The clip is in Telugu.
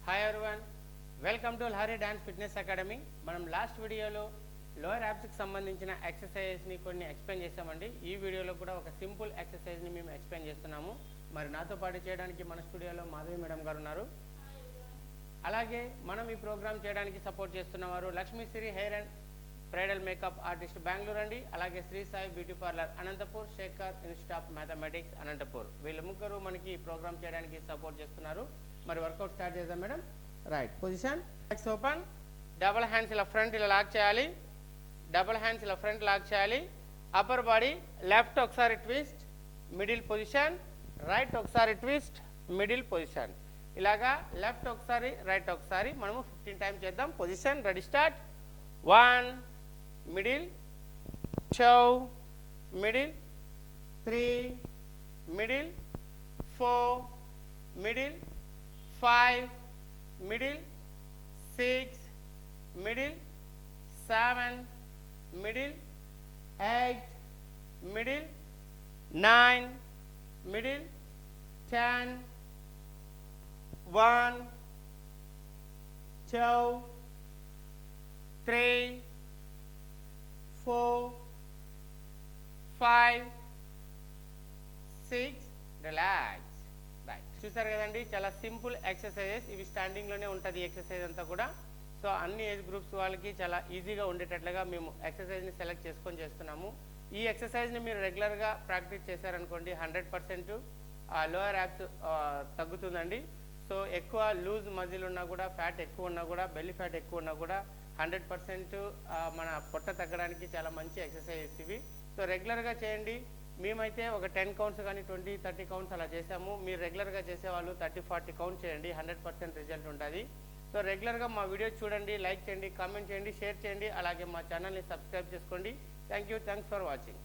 Hi everyone, welcome to Lahari dance fitness academy. మనం లాస్ట్ వీడియోలో లోయర్ యాబ్స్కి సంబంధించిన ఎక్సర్సైజ్ని కొన్ని ఎక్స్ప్లెయిన్ చేసామండి. ఈ వీడియోలో కూడా ఒక సింపుల్ ఎక్సర్సైజ్ని మేము ఎక్స్ప్లెయిన్ చేస్తున్నాము. మరి నాతో పాటు చేయడానికి మన స్టూడియోలో మాధవి మేడం గారు ఉన్నారు. అలాగే మనం ఈ ప్రోగ్రామ్ చేయడానికి సపోర్ట్ చేస్తున్నవారు Lakshmishri hair and bridal makeup artist Bengaluru అండి. అలాగే Shri Sai beauty parlour Anantapur, Shekhar institute of mathematics Anantapur. వీళ్ళ ముగ్గురు మనకి ఈ ప్రోగ్రామ్ చేయడానికి సపోర్ట్ చేస్తున్నారు. మరి వర్కౌట్ స్టార్ట్ చేద్దాం madam. Right position, legs open, double hands ఇలా ఫ్రంట్ ఇలా లాక్ చేయాలి. డబుల్ హ్యాండ్స్ ఇలా ఫ్రంట్ లాక్ చేయాలి. అప్పర్ బాడీ లెఫ్ట్ ఒకసారి ట్విస్ట్, మిడిల్ పొజిషన్, రైట్ ఒకసారి ట్విస్ట్, మిడిల్ పొజిషన్. ఇలాగా లెఫ్ట్ ఒకసారి రైట్ ఒకసారి మనము 15 టైమ్స్ చేద్దాం. Position ready start. 1 middle, 2 middle, 3 middle, 4 middle, 5 middle, 6 middle, 7 middle, 8 middle, 9 middle, 10, 1, 2, 3, 4, 5, 6. Relax. చూసారు కదండి, చాలా సింపుల్ ఎక్సర్సైజెస్ ఇవి. స్టాండింగ్లోనే ఉంటుంది ఈ ఎక్సర్సైజ్ అంతా కూడా. సో అన్ని ఏజ్ గ్రూప్స్ వాళ్ళకి చాలా ఈజీగా ఉండేటట్లుగా మేము ఎక్సర్సైజ్ని సెలెక్ట్ చేసుకొని చేస్తున్నాము. ఈ ఎక్సర్సైజ్ని మీరు రెగ్యులర్గా ప్రాక్టీస్ చేశారనుకోండి 100% లోయర్ యాబ్స్ తగ్గుతుందండి. సో ఎక్కువ లూజ్ మజిల్ ఉన్నా కూడా, ఫ్యాట్ ఎక్కువ ఉన్నా కూడా, బెల్లీ ఫ్యాట్ ఎక్కువ ఉన్నా కూడా 100% మన పొట్ట తగ్గడానికి చాలా మంచి ఎక్సర్సైజెస్ ఇవి. సో రెగ్యులర్గా చేయండి. మేమైతే ఒక 10 కౌంట్స్ కానీ 20-30 కౌంట్స్ అలా చేసాము. మీరు రెగ్యులర్గా చేసేవాళ్ళు 30-40 కౌంట్ చేయండి, 100% రిజల్ట్ ఉంటుంది. సో రెగ్యులర్గా మా వీడియో చూడండి, లైక్ చేయండి, కామెంట్ చేయండి, షేర్ చేయండి. అలాగే మా ఛానల్ని సబ్స్క్రైబ్ చేసుకోండి. Thank you, thanks for watching.